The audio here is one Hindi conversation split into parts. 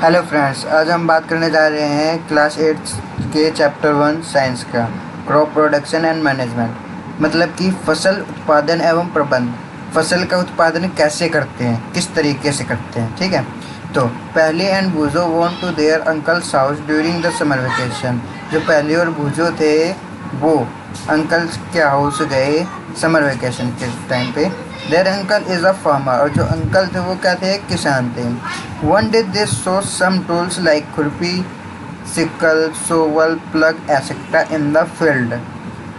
हेलो फ्रेंड्स, आज हम बात करने जा रहे हैं क्लास 8 के चैप्टर 1 साइंस का क्रॉप प्रोडक्शन एंड मैनेजमेंट। मतलब कि फसल उत्पादन एवं प्रबंध। फसल का उत्पादन कैसे करते हैं, किस तरीके से करते हैं। ठीक है, तो पहली एंड बूजो want to their uncle's house during the summer vacation. जो पहली और बूजो थे वो अंकल्स के हाउस गए समर वेकेशन के टाइम पे। There uncle is a farmer, और जो अंकल थे वो क्या थे, किसान थे। One day they saw some tools like खुरपी, sickle, shovel, plough etcetera in the field.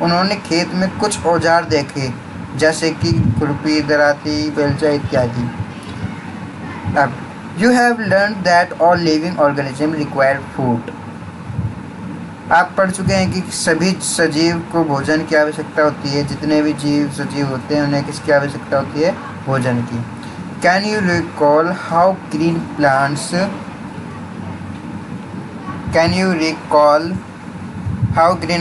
उन्होंने खेत में कुछ औजार देखे जैसे कि खुरपी, दराती, बेलचा इत्यादि। अब you have learn that all living organism require food. आप पढ़ चुके हैं कि सभी सजीव को भोजन की आवश्यकता होती है। जितने भी जीव सजीव होते हैं उन्हें किसकी आवश्यकता होती है, भोजन की। Can you recall how green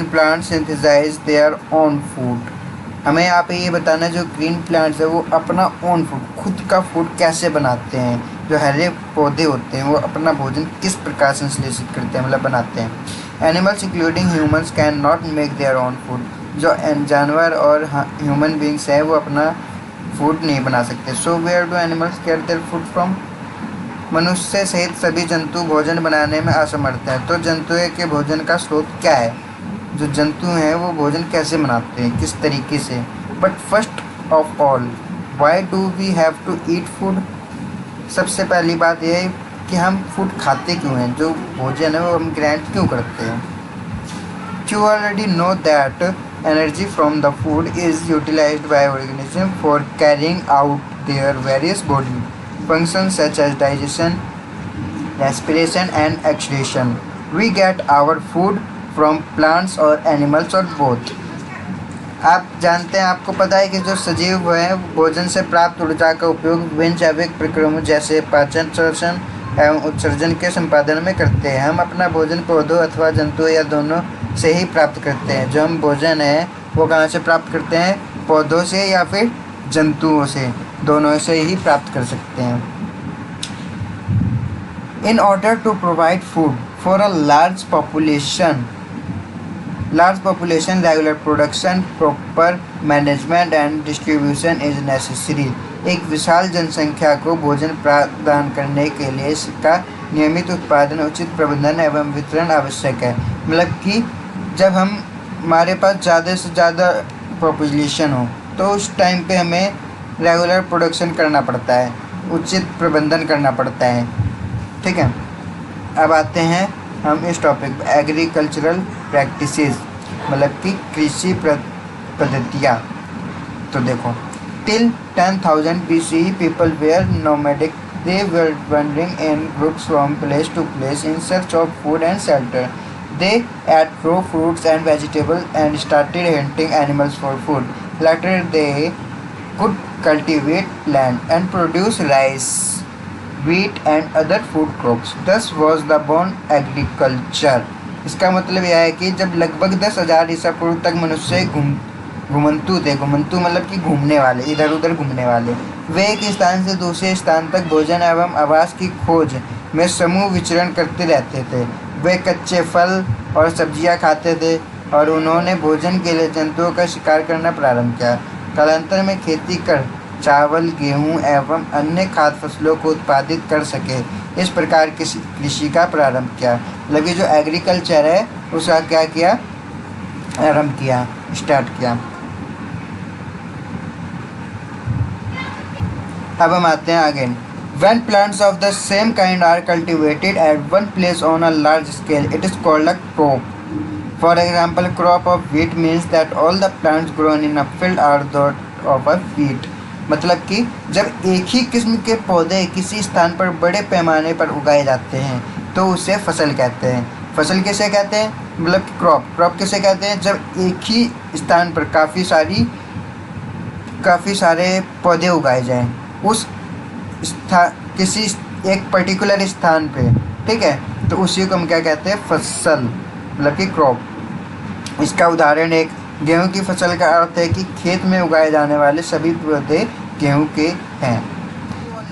plants synthesise their own food. हमें यहाँ पे ये बताना, जो ग्रीन प्लांट्स है वो अपना ओन फूड, खुद का फूड कैसे बनाते हैं। जो हरे पौधे होते हैं वो अपना भोजन किस प्रकार संश्लेषित करते हैं, मतलब बनाते हैं। Animals including humans can not make their own food. जो जानवर और ह्यूमन बींग्स हैं वो अपना फूड नहीं बना सकते। So where do animals get their food from. मनुष्य सहित सभी जंतु भोजन बनाने में असमर्थ हैं, तो जंतुओं के भोजन का स्रोत क्या है। जो जंतु हैं वो भोजन कैसे बनाते हैं, किस तरीके से। But first of all, why do we have to eat food. सबसे पहली बात यह है कि हम फूड खाते क्यों हैं, जो भोजन है वो हम ग्रैंड क्यों करते हैं। You already know that energy from the food is utilized by organism for carrying out their various body functions such as digestion, respiration and excretion. We get our food from plants or animals or both. आप जानते हैं, आपको पता है कि जो सजीव हैं भोजन से प्राप्त ऊर्जा का उपयोग विभिन्न जैविक प्रक्रियाओं जैसे पाचन, श्वसन एवं उत्सर्जन के संपादन में करते हैं। हम अपना भोजन पौधों अथवा जंतुओं या दोनों से ही प्राप्त करते हैं। जो हम भोजन है वो कहाँ से प्राप्त करते हैं, पौधों से या फिर जंतुओं से, दोनों से ही प्राप्त कर सकते हैं। In order to provide food for a large population, regular production, proper management and distribution is necessary. एक विशाल जनसंख्या को भोजन प्रदान करने के लिए इसका नियमित उत्पादन, उचित प्रबंधन एवं वितरण आवश्यक है। मतलब कि जब हमारे पास ज़्यादा से ज़्यादा पॉपुलेशन हो तो उस टाइम पे हमें रेगुलर प्रोडक्शन करना पड़ता है, उचित प्रबंधन करना पड़ता है। ठीक है, अब आते हैं हम इस टॉपिक पे, एग्रीकल्चरल प्रैक्टिसेस, मतलब कि कृषि पद्धतियाँ। तो देखो, till 10,000 BCE people were nomadic. They were wandering in groups from place to place in search of food and shelter. They ate raw fruits and vegetables and started hunting animals for food. Later they could cultivate land and produce rice, wheat and other food crops. Thus was the born agriculture. इसका मतलब यह है कि जब लगभग 10,000 ईसा पूर्व तक मनुष्य घुमंतु थे। घुमंतु मतलब कि घूमने वाले, इधर उधर घूमने वाले। वे एक स्थान से दूसरे स्थान तक भोजन एवं आवास की खोज में समूह विचरण करते रहते थे। वे कच्चे फल और सब्जियां खाते थे और उन्होंने भोजन के लिए जंतुओं का शिकार करना प्रारंभ किया। कालांतर में खेती कर चावल, गेहूं एवं अन्य खाद्य फसलों को उत्पादित कर सके, इस प्रकार कृषि का प्रारंभ किया। मतलब ये जो एग्रीकल्चर है उसका क्या किया, आरंभ किया, स्टार्ट किया। अब हम आते हैं आगे। When plants of the same kind are cultivated at one place on a large scale, it is called a crop. For example, crop of wheat means that all the plants grown in a field are that of a wheat. मतलब कि जब एक ही किस्म के पौधे किसी स्थान पर बड़े पैमाने पर उगाए जाते हैं तो उसे फसल कहते हैं। फसल किसे कहते हैं, मतलब क्रॉप किसे कहते हैं, जब एक ही स्थान पर काफ़ी सारे पौधे उगाए जाएं उस किसी एक पर्टिकुलर स्थान पे। ठीक है, तो उसी को हम क्या कहते हैं, फसल, मतलब कि क्रॉप। इसका उदाहरण एक गेहूं की फसल का अर्थ है कि खेत में उगाए जाने वाले सभी पौधे गेहूं के हैं।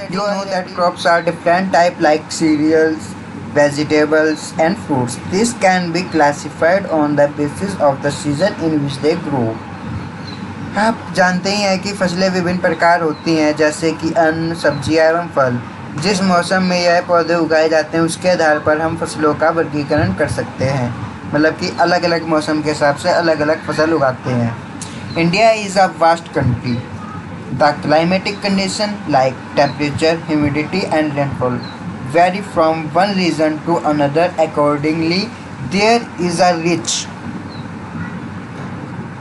You know that crops are different type like cereals, vegetables and fruits. This can be classified on the basis of the season in which they grow. आप जानते ही हैं कि फसलें विभिन्न प्रकार होती हैं, जैसे कि अन्न, सब्जियां एवं फल। जिस मौसम में यह पौधे उगाए जाते हैं उसके आधार पर हम फसलों का वर्गीकरण कर सकते हैं, मतलब कि अलग अलग मौसम के हिसाब से अलग अलग फसल उगाते हैं। India is a vast country. The climatic condition like temperature, humidity and rainfall vary from one region to another. Accordingly, there is a rich,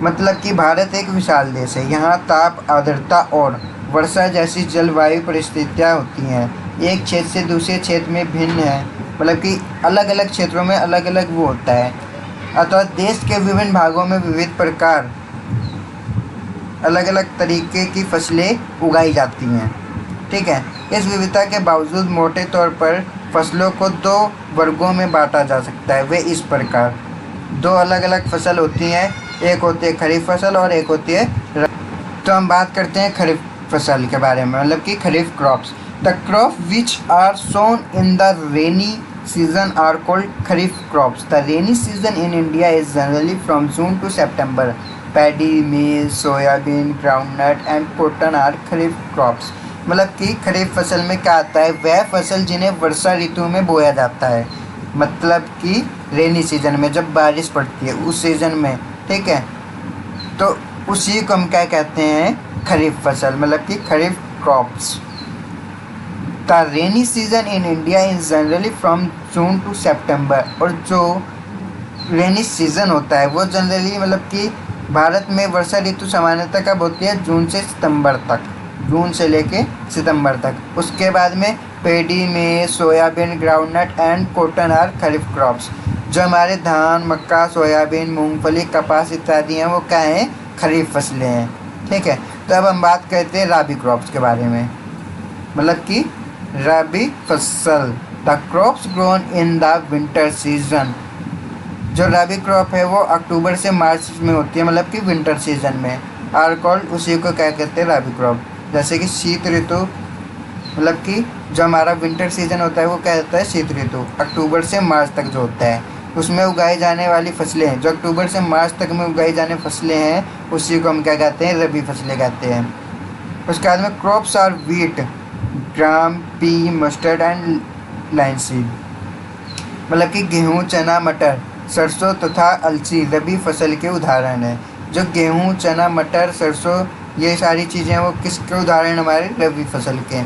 मतलब कि भारत एक विशाल देश है। यहाँ ताप, आर्द्रता और वर्षा जैसी जलवायु परिस्थितियाँ होती हैं। एक क्षेत्र से दूसरे क्षेत्र में भिन्न है, मतलब कि अलग अलग क्षेत्रों में अलग अलग वो होता है। अतः देश के विभिन्न भागों में विविध प्रकार अलग अलग तरीके की फसलें उगाई जाती हैं। ठीक है, इस विविधता के बावजूद मोटे तौर पर फसलों को दो वर्गों में बांटा जा सकता है। वे इस प्रकार दो अलग अलग फसल होती हैं, एक होती है खरीफ फसल और एक होती है तो हम बात करते हैं खरीफ फसल के बारे में, मतलब कि kharif crops. The crop which are sown in the rainy season are called kharif crops. The rainy season in India is generally from June to September. Paddy, maize, soybean, groundnut and cotton are kharif crops. मतलब कि खरीफ फसल में क्या आता है, वह फसल जिन्हें वर्षा ऋतु में बोया जाता है, मतलब कि रेनी सीजन में जब बारिश पड़ती है उस सीजन में। ठीक है, तो उसी को हम क्या कहते हैं, खरीफ फसल, मतलब कि kharif crops. The rainy season in India is generally from June to September. और जो रेनी सीजन होता है वो जनरली मतलब कि भारत में वर्षा ऋतु सामान्यतः कब होती है, जून से सितंबर तक, जून से लेके सितंबर तक। उसके बाद में पेडी में soybean, groundnut and cotton are kharif crops. जो हमारे धान, मक्का, सोयाबीन, मूंगफली, कपास इत्यादि हैं वो क्या हैं, खरीफ फसलें हैं। ठीक है, तो अब हम बात करते हैं राबी क्रॉप्स के बारे में, मतलब कि राबी फसल। The crops grown in the winter season. जो राबी क्रॉप है वो अक्टूबर से मार्च में होती है, मतलब कि विंटर सीजन में। आर कॉल्ड, उसी को क्या कहते हैं, राबी क्रॉप। जैसे कि शीत ऋतु, मतलब कि जो हमारा विंटर सीजन होता है वो क्या होता है, शीत ऋतु, अक्टूबर से मार्च तक जो होता है उसमें उगाई जाने वाली फसलें हैं। जो अक्टूबर से मार्च तक में उगाई जाने फसलें हैं उसी को हम क्या कहते हैं, रबी फसलें कहते हैं। उसके बाद में crops are wheat, gram, pea, mustard and linseed. मतलब कि गेहूँ, चना, मटर, सरसों तथा अलसी रबी फसल के उदाहरण हैं। जो गेहूँ, चना, मटर, सरसों ये सारी चीज़ें वो किसके उदाहरण हमारे, रबी फसल के।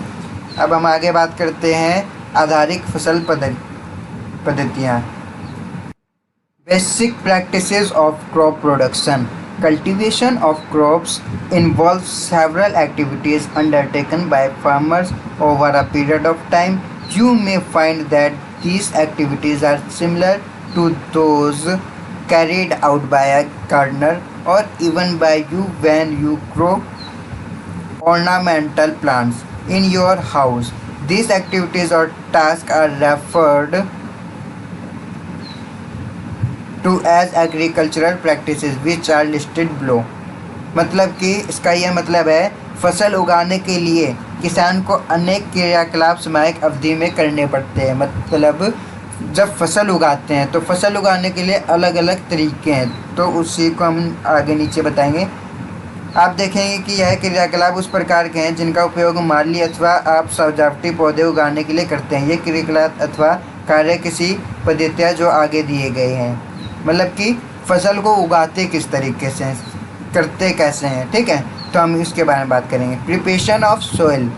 अब हम आगे बात करते हैं आधारिक फसल पद्धतियाँ। Basic practices of crop production. Cultivation of crops involves several activities undertaken by farmers over a period of time. You may find that these activities are similar to those carried out by a gardener or even by you when you grow ornamental plants in your house. These activities or tasks are referred to as agricultural practices which are listed below। मतलब कि इसका यह मतलब है फसल उगाने के लिए किसान को अनेक क्रियाकलाप सामयिक अवधि में करने पड़ते हैं। मतलब जब फसल उगाते हैं तो फसल उगाने के लिए अलग अलग तरीके हैं, तो उसी को हम आगे नीचे बताएंगे। आप देखेंगे कि यह क्रियाकलाप उस प्रकार के हैं जिनका उपयोग माली अथवा आप सजावटी पौधे उगाने के लिए करते हैं। ये क्रियाकलाप अथवा कार्य किसी पद्धतियाँ जो आगे दिए गए हैं, मतलब कि फसल को उगाते किस तरीके से, करते कैसे हैं। ठीक है, तो हम इसके बारे में बात करेंगे। Preparation of soil,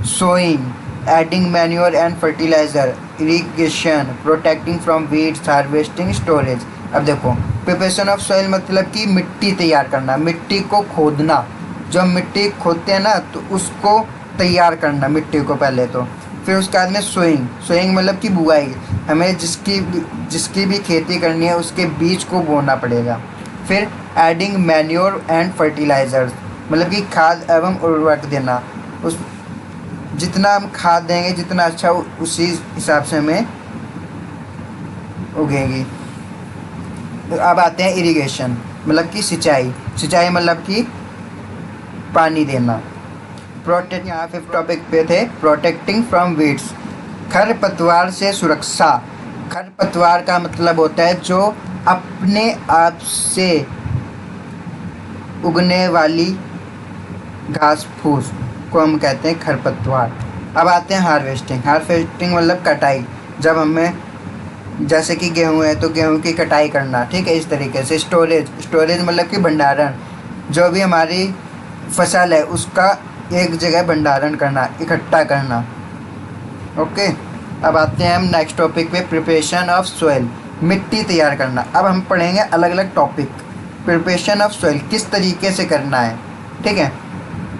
sowing, adding manure and fertiliser, irrigation, protecting from weeds, harvesting, storage. अब देखो, प्रिपरेशन ऑफ सोइल मतलब कि मिट्टी तैयार करना, मिट्टी को खोदना। जब मिट्टी खोदते हैं ना तो उसको तैयार करना मिट्टी को पहले तो। फिर उसके बाद में सोइंग, सोइंग मतलब कि बुआई, हमें जिसकी भी खेती करनी है उसके बीज को बोना पड़ेगा। फिर एडिंग मैन्योर एंड फर्टिलाइजर्स, मतलब कि खाद एवं उर्वरक देना। उस जितना हम खाद देंगे जितना अच्छा उसी हिसाब से हमें उगेगी। अब आते हैं इरिगेशन, मतलब कि सिंचाई, सिंचाई मतलब कि पानी देना। प्रोटेक्ट, यहाँ 5th टॉपिक पे थे प्रोटेक्टिंग फ्रॉम वीड्स। खरपतवार से सुरक्षा। खरपतवार का मतलब होता है जो अपने आप से उगने वाली घास फूस को हम कहते हैं खरपतवार। अब आते हैं हार्वेस्टिंग। हार्वेस्टिंग मतलब कटाई। जब हमें जैसे कि गेहूं है तो गेहूं की कटाई करना, ठीक है, इस तरीके से। स्टोरेज मतलब कि भंडारण। जो भी हमारी फसल है उसका एक जगह भंडारण करना, इकट्ठा करना। ओके, अब आते हैं हम नेक्स्ट टॉपिक पे, प्रिपरेशन ऑफ सॉइल, मिट्टी तैयार करना। अब हम पढ़ेंगे अलग अलग टॉपिक। प्रिपरेशन ऑफ सॉइल किस तरीके से करना है, ठीक है।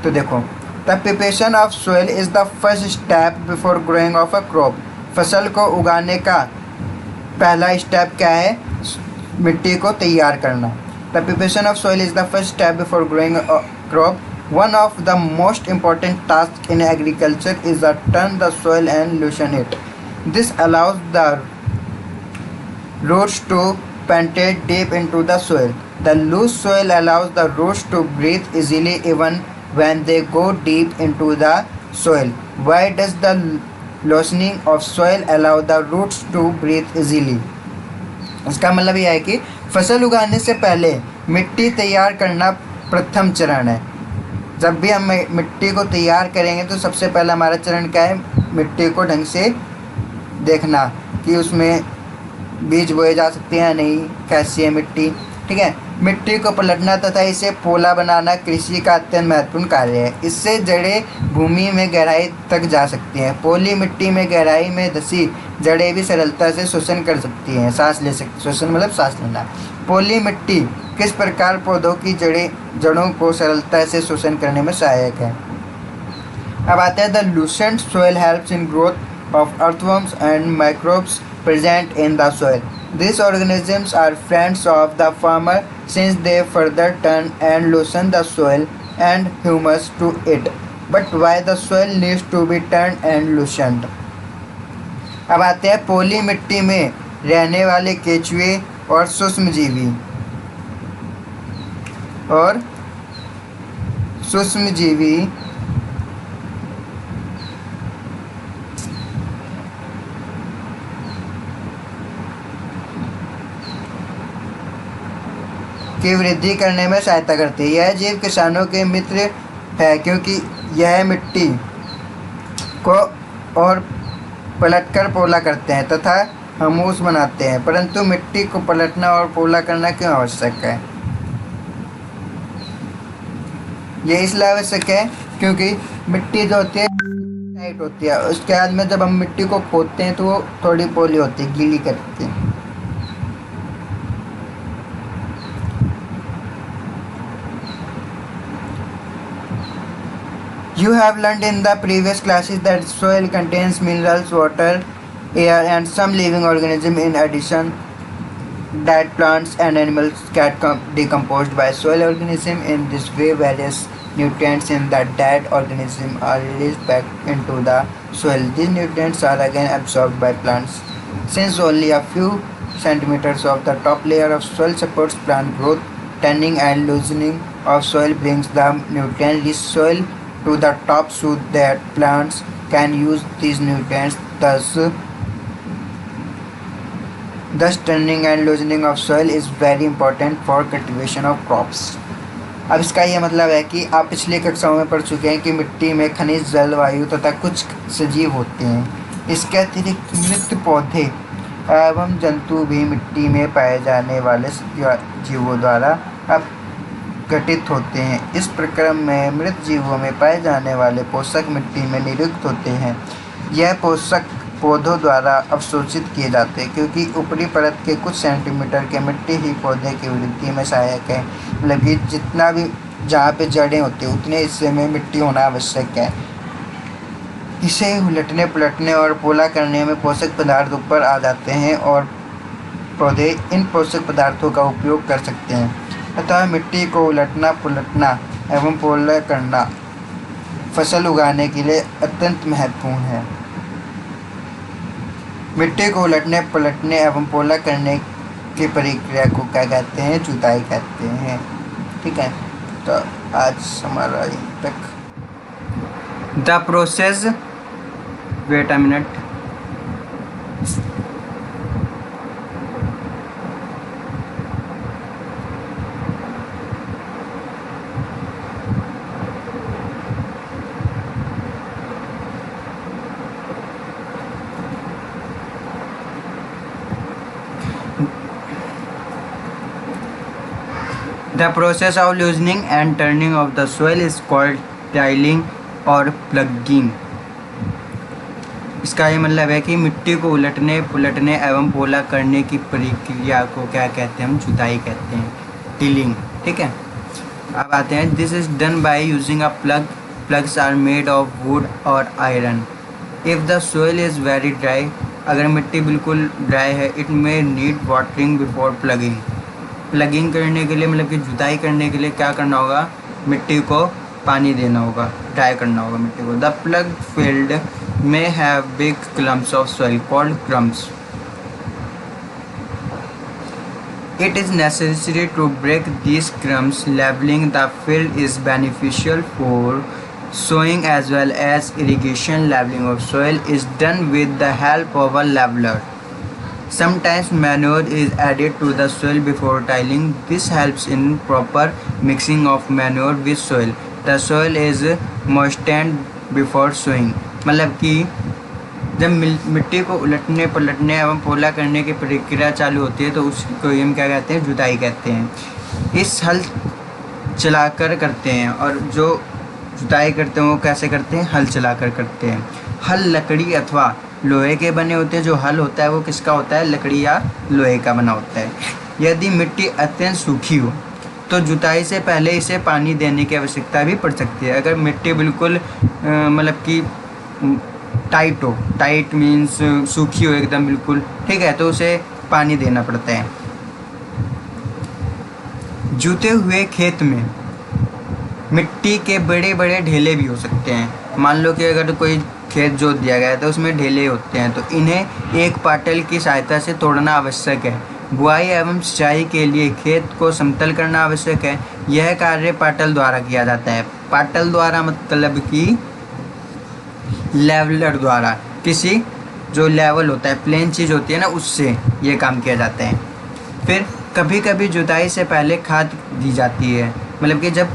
तो देखो, the preparation of soil is the first step before growing of a crop. फसल को उगाने का पहला स्टेप क्या है? मिट्टी को तैयार करना। The preparation of soil is the first step before growing a crop. One of the most important tasks in agriculture is to turn the soil and loosen it. This allows the roots to penetrate deep into the soil. The loose soil allows the roots to breathe easily even when they go deep into the soil. Why does the loosening of soil allow the roots to breathe easily? इसका मतलब यह है कि फसल उगाने से पहले मिट्टी तैयार करना प्रथम चरण है। जब भी हम मिट्टी को तैयार करेंगे तो सबसे पहला हमारा चरण क्या है? मिट्टी को ढंग से देखना कि उसमें बीज बोए जा सकते हैं या नहीं, कैसी है मिट्टी, ठीक है। मिट्टी को पलटना तथा इसे पोला बनाना कृषि का अत्यंत महत्वपूर्ण कार्य है। इससे जड़ें भूमि में गहराई तक जा सकती हैं। पोली मिट्टी में गहराई में धसी जड़ें भी सरलता से शोषण कर सकती हैं, सांस ले सकती। शोषण मतलब सांस लेना। पोली मिट्टी किस प्रकार पौधों की जड़ों को सरलता से शोषण करने में सहायक है। अब आते हैं the Lucent soil helps in growth of earthworms and microbes present in the soil. These organisms are friends of the farmer since they further turn and loosen the soil and humus to it. But why the soil needs to be turned and loosened? अब आते हैं पोली मिट्टी में रहने वाले केचुए और सूक्ष्मजीवी की वृद्धि करने में सहायता करती है। यह जीव किसानों के मित्र है क्योंकि यह मिट्टी को और पलटकर पोला करते हैं तथा हमूस बनाते हैं। परंतु मिट्टी को पलटना और पोला करना क्यों आवश्यक है? ये इसलिए आवश्यक है क्योंकि मिट्टी जो होती है टाइट होती है, उसके बाद में जब हम मिट्टी को खोदते हैं तो वो थोड़ी पोली होती है, गीली करती है। You have learned in the previous classes that soil contains minerals, water, air and some living organisms. In addition, that plants and animals get decomposed by soil organisms. In this way, various nutrients in the dead organism are released back into the soil. These nutrients are again absorbed by plants. Since only a few centimeters of the top layer of soil supports plant growth, turning and loosening of soil brings the nutrient-rich soil to the top so that plants can use these nutrients. Thus turning and loosening of soil is very important for cultivation of crops. अब इसका ये मतलब है कि आप पिछली कक्षाओं में पढ़ चुके हैं कि मिट्टी में खनिज, जलवायु तथा कुछ सजीव होते हैं। इसके अतिरिक्त मृत पौधे एवं जंतु भी मिट्टी में पाए जाने वाले जीवों द्वारा गठित होते हैं। इस प्रक्रम में मृत जीवों में पाए जाने वाले पोषक मिट्टी में निरुक्त होते हैं। यह पोषक पौधों द्वारा अवशोषित किए जाते हैं क्योंकि ऊपरी परत के कुछ सेंटीमीटर के मिट्टी ही पौधे की वृद्धि में सहायक है। मतलब कि जितना भी जहाँ पे जड़ें होती हैं उतने हिस्से में मिट्टी होना आवश्यक है। इसे उलटने पलटने और पोला करने में पोषक पदार्थ ऊपर आ जाते हैं और पौधे इन पोषक पदार्थों का उपयोग कर सकते हैं। अतः मिट्टी को उलटना पुलटना एवं पोला करना फसल उगाने के लिए अत्यंत महत्वपूर्ण है। मिट्टी को उलटने पलटने एवं पोला करने की प्रक्रिया को क्या कहते हैं? जुताई कहते हैं, ठीक है। तो आज हमारा यहीं तक। The process, wait a minute. The process of loosening and turning of the soil is called tilling और प्लगिंग। इसका ये मतलब है कि मिट्टी को उलटने पुलटने एवं पोला करने की प्रक्रिया को क्या कहते हैं, हम जुताई कहते हैं, टिलिंग। ठीक है, अब आते हैं, this is done by using a plough. Ploughs are made of wood और iron. If the soil is very dry, अगर मिट्टी बिल्कुल ड्राई है, it may need watering before ploughing. Ploughing करने के लिए मतलब कि जुताई करने के लिए क्या करना होगा, मिट्टी को पानी देना होगा, ड्राई करना होगा मिट्टी को। The plug field may have big clumps of soil called crumbs. It is necessary to break these crumbs. Leveling the field is beneficial for sowing as well as irrigation. Leveling of soil is done with the help of a leveler. Sometimes manure is added to the soil before tilling. This helps in proper mixing of manure with soil. The soil is moistened before sowing. मतलब कि जब मिट्टी को उलटने पलटने एवं पोला करने की प्रक्रिया चालू होती है तो उसको हम क्या कहते हैं, जुताई कहते हैं। इस हल चलाकर करते हैं, और जो जुताई करते हैं वो कैसे करते हैं, हल चलाकर करते हैं। हल लकड़ी अथवा लोहे के बने होते हैं। जो हल होता है वो किसका होता है, लकड़ी या लोहे का बना होता है। यदि मिट्टी अत्यंत सूखी हो तो जुताई से पहले इसे पानी देने की आवश्यकता भी पड़ सकती है। अगर मिट्टी बिल्कुल मतलब कि टाइट हो, टाइट मीन्स सूखी हो एकदम बिल्कुल, ठीक है, तो उसे पानी देना पड़ता है। जुते हुए खेत में मिट्टी के बड़े बड़े ढेले भी हो सकते हैं। मान लो कि अगर कोई खेत जोत दिया गया है तो उसमें ढेले होते हैं, तो इन्हें एक पाटल की सहायता से तोड़ना आवश्यक है। बुआई एवं सिंचाई के लिए खेत को समतल करना आवश्यक है। यह कार्य पाटल द्वारा किया जाता है। पाटल द्वारा मतलब कि लेवलर द्वारा, किसी जो लेवल होता है, प्लेन चीज़ होती है ना, उससे ये काम किया जाता है। फिर कभी कभी जुताई से पहले खाद दी जाती है। मतलब कि जब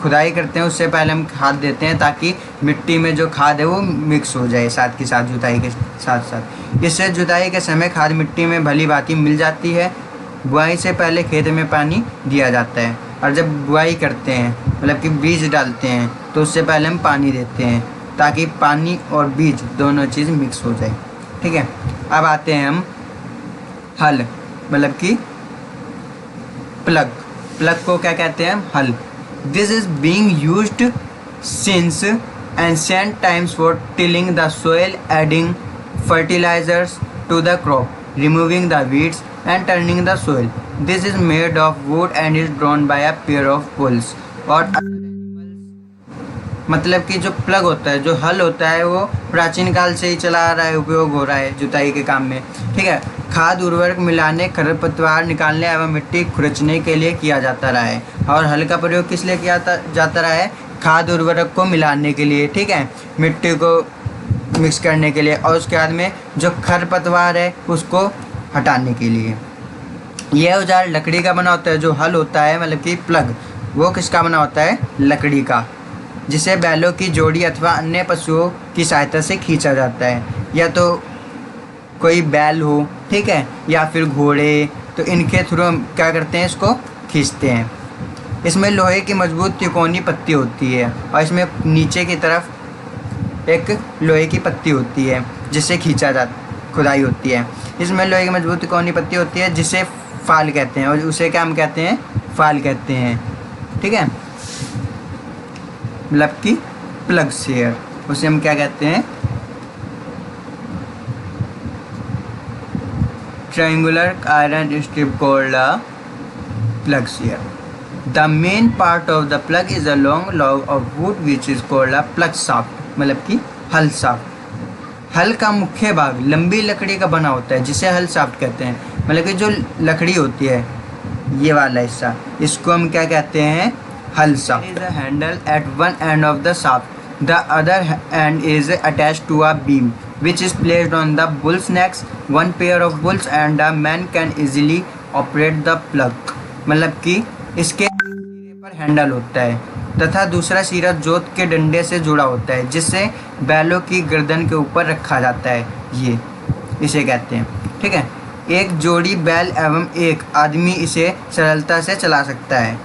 खुदाई करते हैं उससे पहले हम खाद देते हैं ताकि मिट्टी में जो खाद है वो मिक्स हो जाए साथ के साथ, जुताई के साथ साथ। इससे जुताई के समय खाद मिट्टी में भली भांति मिल जाती है। बुआई से पहले खेत में पानी दिया जाता है, और जब बुआई करते हैं मतलब कि बीज डालते हैं तो उससे पहले हम पानी देते हैं ताकि पानी और बीज दोनों चीज़ मिक्स हो जाए। ठीक है, अब आते हैं हम हल मतलब कि प्लग। प्लग को क्या कहते हैं, हल। This is being used since ancient times for tilling the soil, adding fertilisers to the crop, removing the weeds and turning the soil. This is made of wood and is drawn by a pair of bulls. और मतलब कि जो प्लग होता है, जो हल होता है, वो प्राचीन काल से ही चला आ रहा है, उपयोग हो रहा है जुताई के काम में। ठीक है, खाद उर्वरक मिलाने, खरपतवार निकालने एवं मिट्टी खुरचने के लिए किया जाता रहा है। और हल का प्रयोग किस लिए किया जाता रहा है, खाद उर्वरक को मिलाने के लिए, ठीक है, मिट्टी को मिक्स करने के लिए, और उसके बाद में जो खरपतवार है उसको हटाने के लिए। यह औजार लकड़ी का बना होता है। जो हल होता है मतलब कि प्लग, वो किसका बना होता है, लकड़ी का, जिसे बैलों की जोड़ी अथवा अन्य पशुओं की सहायता से खींचा जाता है। या तो कोई बैल हो, ठीक है, या फिर घोड़े, तो इनके थ्रू हम क्या करते हैं, इसको खींचते हैं। इसमें लोहे की मजबूत तिकोनी पत्ती होती है, और इसमें नीचे की तरफ एक लोहे की पत्ती होती है जिससे खुदाई होती है। इसमें लोहे की मजबूत तिकोनी पत्ती होती है जिसे फाल कहते हैं, और उसे क्या हम कहते हैं, फाल कहते हैं। ठीक है, मतलब कि प्लग शेयर, उसे हम क्या कहते हैं, triangular iron strip called a plug shear. The main part of the plug is a long log of wood which is called a plug shaft, मतलब कि हल शाफ्ट। हल का मुख्य भाग लंबी लकड़ी का बना होता है जिसे हल शाफ्ट कहते हैं। मतलब कि जो लकड़ी होती है, ये वाला हिस्सा, इसको हम क्या कहते हैं, हल shaft. There is a handle at one end of the shaft. The other end is attached to a beam which is placed on the bull's neck. One pair of bulls and a man can easily operate the plug. मतलब कि इसके सिरे पर हैंडल होता है तथा दूसरा सिरा जोत के डंडे से जुड़ा होता है जिससे बैलों की गर्दन के ऊपर रखा जाता है, ये इसे कहते हैं। ठीक है, एक जोड़ी बैल एवं एक आदमी इसे सरलता से चला सकता है।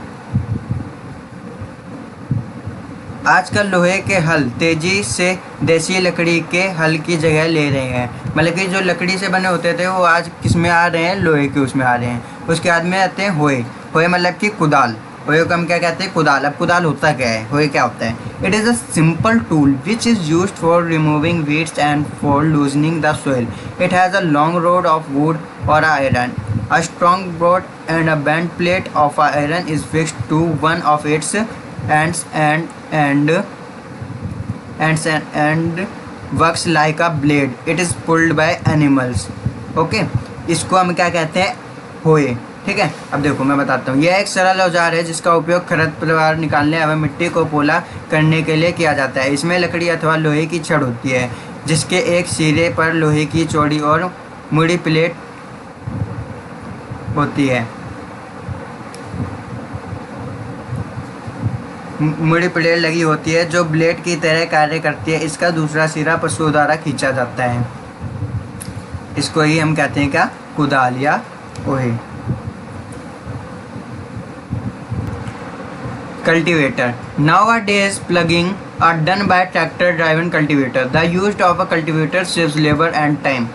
आजकल लोहे के हल तेजी से देसी लकड़ी के हल की जगह ले रहे हैं। मतलब कि जो लकड़ी से बने होते थे वो आज किस में आ रहे हैं, लोहे के उसमें आ रहे हैं। उसके बाद में आते हैं होए। होए मतलब कि कुदाल। होए को हम क्या कहते हैं, कुदाल। अब कुदाल होता क्या है, होए क्या होता है? It is a simple tool which is used for removing weeds and for loosening the soil. It has a long road of wood और iron. A strong rod and a bent plate of iron is fixed to one of its ends and works like a blade. It is pulled by animals. Okay, इसको हम क्या कहते हैं, होए। ठीक है, अब देखो मैं बताता हूँ। यह एक सरल औजार है जिसका उपयोग खरपतवार निकालने एवं मिट्टी को पोला करने के लिए किया जाता है। इसमें लकड़ी अथवा लोहे की छड़ होती है जिसके एक सिरे पर लोहे की चौड़ी और मुड़ी प्लेट होती है। मुड़ी प्लेट लगी होती है जो ब्लेड की तरह कार्य करती है। इसका दूसरा सिरा पशु द्वारा खींचा जाता है। इसको ही हम कहते हैं क्या, कुदाल या ओहे। Cultivator. Nowadays plugging are done by tractor driven cultivator. The use of a cultivator saves labor and time.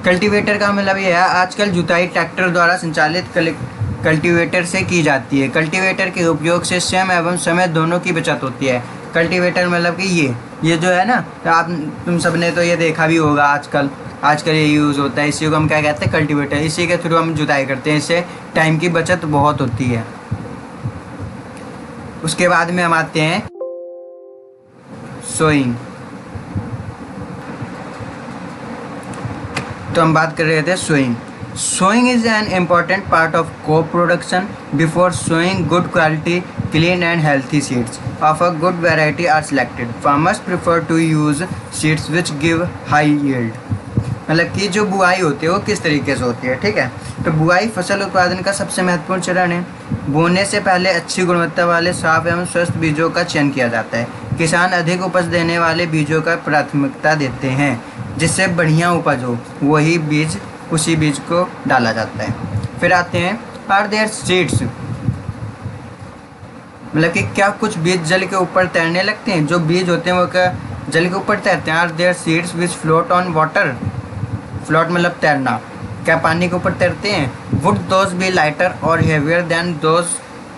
Cultivator का मतलब यह है, आजकल जुताई ट्रैक्टर द्वारा संचालित कल्टीवेटर से की जाती है। कल्टीवेटर के उपयोग से समय एवं समय दोनों की बचत होती है। कल्टीवेटर मतलब कि ये जो है ना, तुम सबने तो ये देखा भी होगा। आजकल ये यूज़ होता है। इसी को हम क्या कहते हैं, कल्टीवेटर। इसी के थ्रू हम जुताई करते हैं। इससे टाइम की बचत बहुत होती है। उसके बाद में हम आते हैं सोइंग। तो हम बात कर रहे थे sowing. Sowing is an important part of crop production. Before sowing, good quality, clean and healthy seeds of a good variety are selected. Farmers prefer to use seeds which give high yield. मतलब कि जो बुआई होती है वो किस तरीके से होती है, ठीक है। तो बुआई फसल उत्पादन का सबसे महत्वपूर्ण चरण है। बोने से पहले अच्छी गुणवत्ता वाले साफ एवं स्वस्थ बीजों का चयन किया जाता है। किसान अधिक उपज देने वाले बीजों का प्राथमिकता देते हैं। जिससे बढ़िया उपज हो उसी बीज को डाला जाता है। फिर आते हैं आर देयर सीड्स। मतलब कि क्या कुछ बीज जल के ऊपर तैरने लगते हैं? जो बीज होते हैं वो क्या जल के ऊपर तैरते हैं? Are there seeds which float on water. Float मतलब तैरना। क्या पानी के ऊपर तैरते हैं? वुड दोज बी लाइटर और heavier than those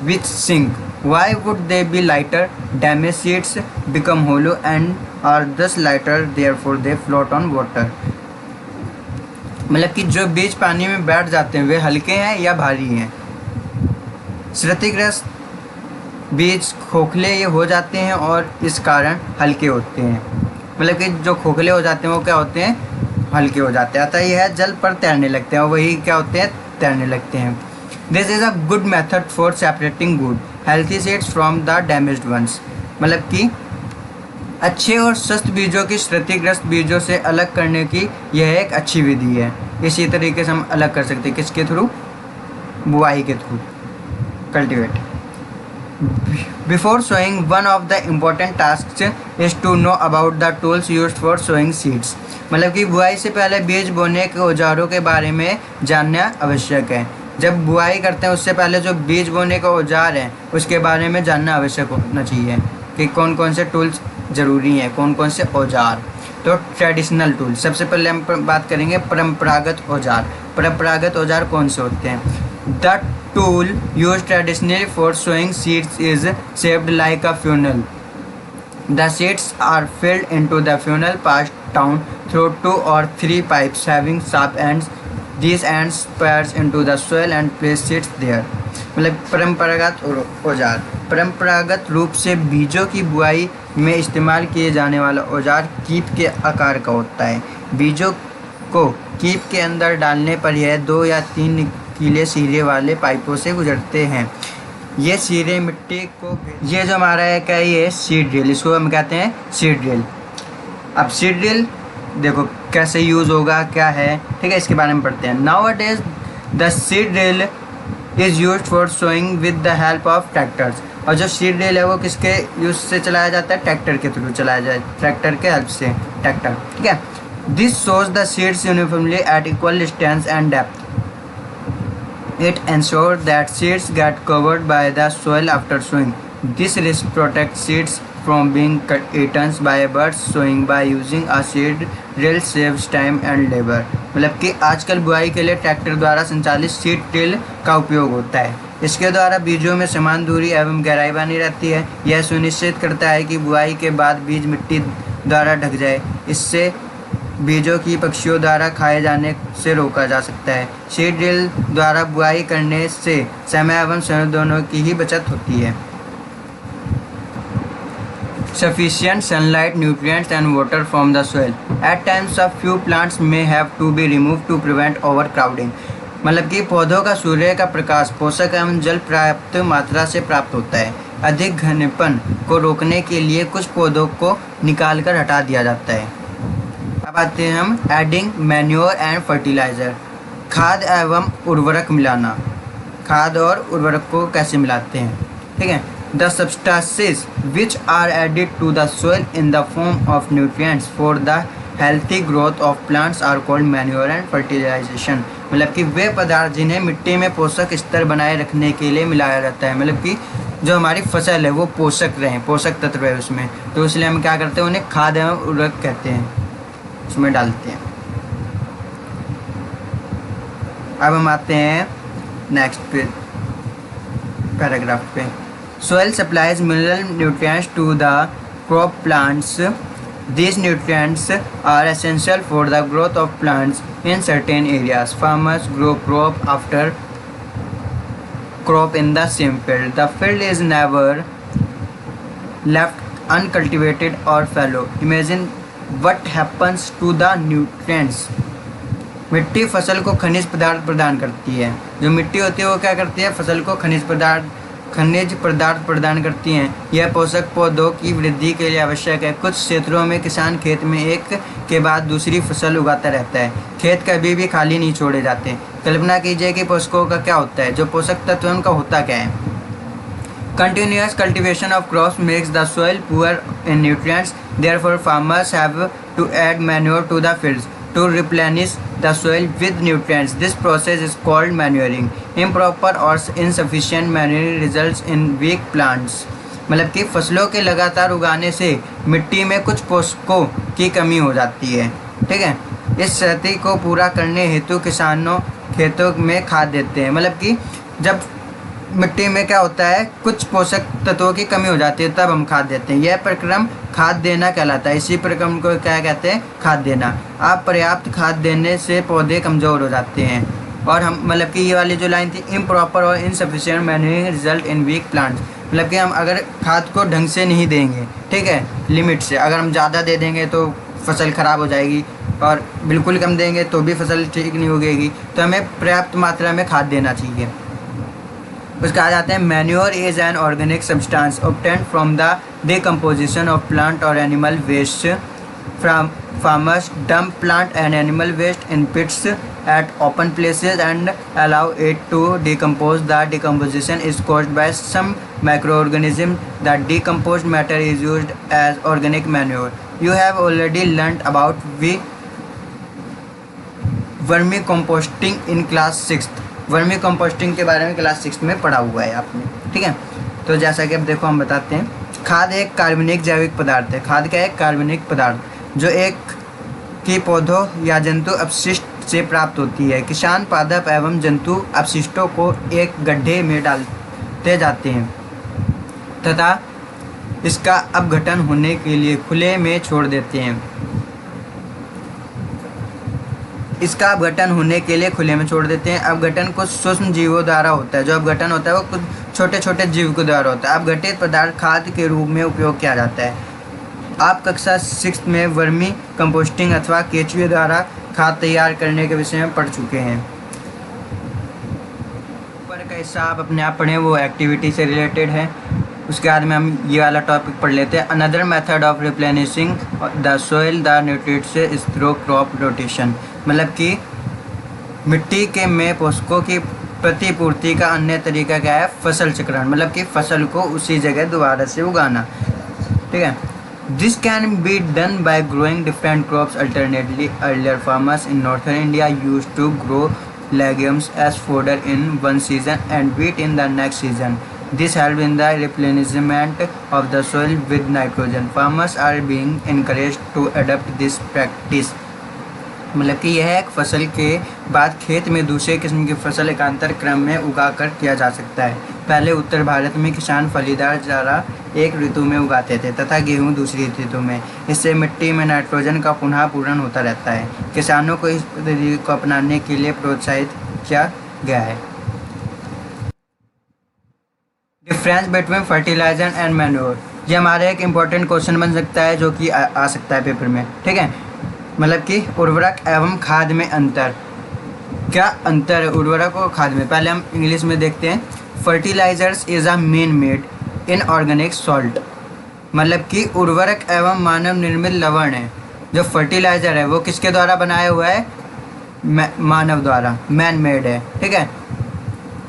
which sink. Why would they be lighter? Damage seeds become hollow and are thus lighter therefore they float on water. मतलब कि जो बीज पानी में बैठ जाते हैं वे हल्के हैं या भारी हैं। क्षतिग्रस्त बीज खोखले ये हो जाते हैं और इस कारण हल्के होते हैं। मतलब कि जो खोखले हो जाते हैं वो क्या होते हैं, हल्के हो जाते हैं। अतः यह जल पर तैरने लगते हैं और वही क्या होते हैं, तैरने लगते हैं। This is a good method for separating good healthy seeds from the damaged ones. मतलब कि अच्छे और स्वस्थ बीजों की क्षतिग्रस्त बीजों से अलग करने की यह एक अच्छी विधि है। इसी तरीके से हम अलग कर सकते हैं, किसके थ्रू, बुआई के through, cultivate. Before sowing one of the important task is to know about the tools used for sowing seeds. मतलब कि बुआई से पहले बीज बोने के औजारों के बारे में जानना आवश्यक है। जब बुआई करते हैं उससे पहले जो बीज बोने के औजार हैं उसके बारे में जानना आवश्यक होना चाहिए कि कौन कौन से टूल्स ज़रूरी हैं, कौन कौन से औजार। तो ट्रेडिशनल टूल, सबसे पहले हम बात करेंगे परंपरागत औजार। परंपरागत औजार कौन से होते हैं? The tool use traditionally for sowing seeds is shaped like a funnel. The seeds are filled into the funnel passed down through 2 or 3 pipes having sharp ends. These ends pierce into the soil and place seeds there. मतलब परंपरागत औजार, परंपरागत रूप से बीजों की बुआई में इस्तेमाल किए जाने वाला औजार कीप के आकार का होता है। बीजों को कीप के अंदर डालने पर यह 2 या 3 नीले सिरे वाले पाइपों से गुजरते हैं। ये सिरे मिट्टी को, ये जो हमारा है क्या, ये सीड ड्रिल, इसको हम कहते हैं सीड ड्रिल। अब सीड ड्रिल देखो कैसे यूज़ होगा, क्या है, ठीक है, इसके बारे में पढ़ते हैं। Nowadays the seed drill is used for sowing with the help of tractors। और जो सीड ड्रिल है वो किसके यूज से चलाया जाता है? ट्रैक्टर के थ्रू चलाया जाए, ट्रैक्टर के हेल्प से, ट्रैक्टर, ठीक है। This shows the seeds uniformly eight equal distance and depth. It ensures that seeds get covered by the soil after sowing. This risk protects seeds from being eaten by birds. Sowing by using a seed drill saves time and labor. मतलब कि आजकल बुआई के लिए ट्रैक्टर द्वारा संचालित सीड ड्रिल का उपयोग होता है। इसके द्वारा बीजों में समान दूरी एवं गहराई बनी रहती है। यह सुनिश्चित करता है कि बुआई के बाद बीज मिट्टी द्वारा ढक जाए। इससे बीजों की पक्षियों द्वारा खाए जाने से रोका जा सकता है। सीड ड्रिल द्वारा बुआई करने से समय एवं श्रम दोनों की ही बचत होती है। Sufficient sunlight, nutrients and water from the soil. At times a few plants may have to be removed to prevent overcrowding. मतलब कि पौधों का सूर्य का प्रकाश, पोषक एवं जल पर्याप्त मात्रा से प्राप्त होता है। अधिक घनेपन को रोकने के लिए कुछ पौधों को निकाल कर हटा दिया जाता है। अब आते हैं हम एडिंग मैन्योर एंड फर्टिलाइज़र। खाद एवं उर्वरक मिलाना। खाद और उर्वरक को कैसे मिलाते हैं, ठीक है। The substances which are added to the soil in the form of nutrients for the healthy growth of plants are called manure and fertilization. मतलब कि वे पदार्थ जिन्हें मिट्टी में पोषक स्तर बनाए रखने के लिए मिलाया जाता है, मतलब कि जो हमारी फसल है वो पोषक रहें, पोषक तत्व है उसमें, तो इसलिए हम क्या करते हैं, उन्हें खाद एवं उर्वरक कहते हैं, उसमें डालते हैं। अब हम आते हैं नेक्स्ट पैराग्राफ पे। Soil supplies mineral nutrients to the crop plants. These nutrients are essential for the growth of plants in certain areas. Farmers grow crop after crop in the same field. The field is never left uncultivated or fallow. Imagine what happens to the nutrients. मिट्टी फसल को खनिज पदार्थ प्रदान करती है। जो मिट्टी होती है वो क्या करती है, फसल को खनिज पदार्थ प्रदान करती हैं। यह पोषक पौधों की वृद्धि के लिए आवश्यक है। कुछ क्षेत्रों में किसान खेत में एक के बाद दूसरी फसल उगाता रहता है। खेत कभी भी खाली नहीं छोड़े जाते। कल्पना कीजिए कि पोषकों का क्या होता है, जो पोषक तत्व उनका होता क्या है। Continuous cultivation of crops makes the soil poor in nutrients, therefore farmers have to add manure to the fields to replenish the soil with nutrients. This process is called manuring. Improper or insufficient manuring results in weak plants. मतलब कि फसलों के लगातार उगाने से मिट्टी में कुछ पोषकों की कमी हो जाती है, ठीक है। इस स्थिति को पूरा करने हेतु किसानों खेतों में खाद देते हैं। मतलब कि जब मिट्टी में क्या होता है, कुछ पोषक तत्वों की कमी हो जाती है, तब हम खाद देते हैं। यह प्रक्रम खाद देना कहलाता है। इसी प्रक्रम को क्या कहते हैं, खाद देना। आप पर्याप्त खाद देने से पौधे कमज़ोर हो जाते हैं। और हम मतलब कि ये वाली जो लाइन थी, इम्प्रॉपर और insufficient manuring result in weak plants, मतलब कि हम अगर खाद को ढंग से नहीं देंगे, ठीक है, लिमिट से, अगर हम ज़्यादा दे देंगे तो फसल ख़राब हो जाएगी, और बिल्कुल कम देंगे तो भी फसल ठीक नहीं उगेगी। तो हमें पर्याप्त मात्रा में खाद देना चाहिए। उसका कहा जाता है manure is an organic substance obtained from the decomposition of plant और animal waste from farmers dump plant and animal waste in pits at open places and allow it to decompose. The decomposition is caused by some microorganism. The decomposed matter is used as organic manure. You have already learnt about vermicomposting in class 6th. Vermi composting के बारे में क्लास 6 में पढ़ा हुआ है आपने, ठीक है। तो जैसा कि अब देखो हम बताते हैं, खाद एक कार्बनिक जैविक पदार्थ है। खाद क्या है, कार्बनिक पदार्थ, जो एक की पौधों या जंतु अपशिष्ट से प्राप्त होती है। किसान पादप एवं जंतु अपशिष्टों को एक गड्ढे में डालते जाते हैं तथा इसका अपघटन होने के लिए खुले में छोड़ देते हैं। इसका अपघटन होने के लिए खुले में छोड़ देते हैं। अपघटन कुछ सूक्ष्म जीवों द्वारा होता है। जो अपघटन होता है वो कुछ छोटे छोटे जीव के द्वारा होता है। अपघटित पदार्थ खाद के रूप में उपयोग किया जाता है। आप कक्षा 6 में वर्मी कंपोस्टिंग अथवा केचुए द्वारा खाद तैयार करने के विषय में पढ़ चुके हैं। ऊपर का हिस्सा आप अपने आप पढ़ें, वो एक्टिविटी से रिलेटेड है। उसके बाद में हम ये वाला टॉपिक पढ़ लेते हैं। Another method of replenishing the soil the nutrients is through crop rotation. मतलब कि मिट्टी के में पोषकों की प्रतिपूर्ति का अन्य तरीका क्या है, फसल चक्रण, मतलब कि फसल को उसी जगह दोबारा से उगाना, ठीक है। This can be done by growing different crops alternately. Earlier farmers in northern India used to grow legumes as fodder in one season and wheat in the next season. This helps in the replenishment of the soil with nitrogen. Farmers are being encouraged to adopt this practice. मतलब कि यह एक फसल के बाद खेत में दूसरे किस्म की फसल एकांतर क्रम में उगाकर किया जा सकता है। पहले उत्तर भारत में किसान फलीदार चारा एक ऋतु में उगाते थे तथा गेहूं दूसरी ऋतु में। इससे मिट्टी में नाइट्रोजन का पुनः पूरण होता रहता है। किसानों को इस पद्धति को अपनाने के लिए प्रोत्साहित किया गया है। Difference between fertiliser and manure, ये हमारा एक इम्पॉर्टेंट क्वेश्चन बन सकता है जो कि आ सकता है पेपर में। ठीक है, मतलब कि उर्वरक एवं खाद में अंतर, क्या अंतर है उर्वरक और खाद में। पहले हम इंग्लिश में देखते हैं। Fertilisers is a man made inorganic salt, मतलब कि उर्वरक एवं मानव निर्मित लवण है। जो फर्टिलाइजर है वो किसके द्वारा बनाया हुआ है, मानव द्वारा, मैन मेड है। ठीक है,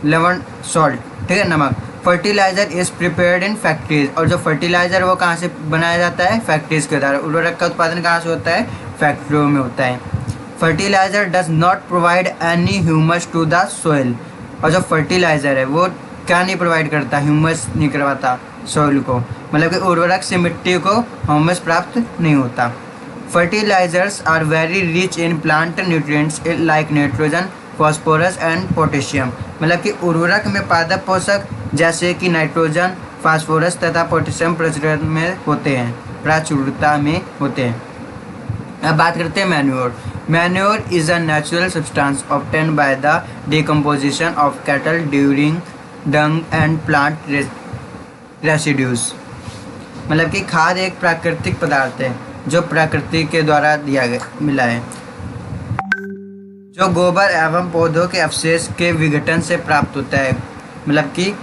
लवण सॉल्ट, ठीक है, नमक। Fertiliser is prepared in factories, और जो फर्टिलाइजर वो कहाँ से बनाया जाता है, फैक्ट्रीज के द्वारा। उर्वरक का उत्पादन कहाँ से होता है, फैक्ट्रियों में होता है। Fertiliser does not provide any humus to the soil, और जो फर्टिलाइजर है वो क्या नहीं प्रोवाइड करता, ह्यूमस नहीं करवाता सोइल को, मतलब कि उर्वरक से मिट्टी को ह्यूमस प्राप्त नहीं होता। Fertilisers are very rich in plant nutrients like nitrogen, phosphorus and potassium, मतलब कि उर्वरक में पादप पोषक जैसे कि नाइट्रोजन, फास्फोरस तथा पोटेशियम प्रचुरता में होते हैं। अब बात करते हैं manure. Manure is a natural substance obtained by the decomposition of cattle during Dang and plant residues, मतलब कि खाद एक प्राकृतिक पदार्थ है जो प्रकृति के द्वारा दिया गया मिला है, जो गोबर एवं पौधों के अवशेष के विघटन से प्राप्त होता है। मतलब कि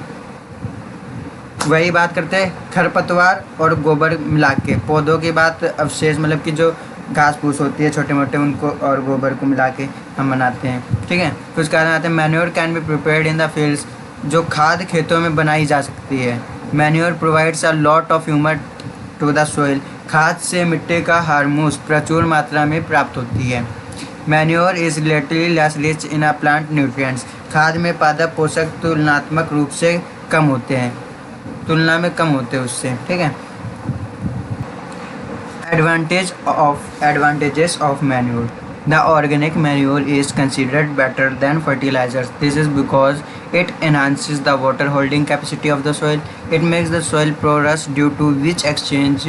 वही बात करते हैं खरपतवार और गोबर मिला के, पौधों की बात अवशेष मतलब कि जो घास फूस होती है छोटे मोटे उनको और गोबर को मिला के हम बनाते हैं। ठीक है, फिर उसके बाद आते हैं manure can be prepared in the fields, जो खाद खेतों में बनाई जा सकती है। Manure provides a lot of humus to the soil, खाद से मिट्टी का हार्मोस प्रचुर मात्रा में प्राप्त होती है। Manure is relatively less rich in a plant nutrients, खाद में पादप पोषक तुलनात्मक रूप से कम होते हैं, तुलना में कम होते हैं उससे। ठीक है, advantages of manure. The organic manure is considered better than fertilizers. This is because it enhances the water holding capacity of the soil. It makes the soil porous, due to which exchange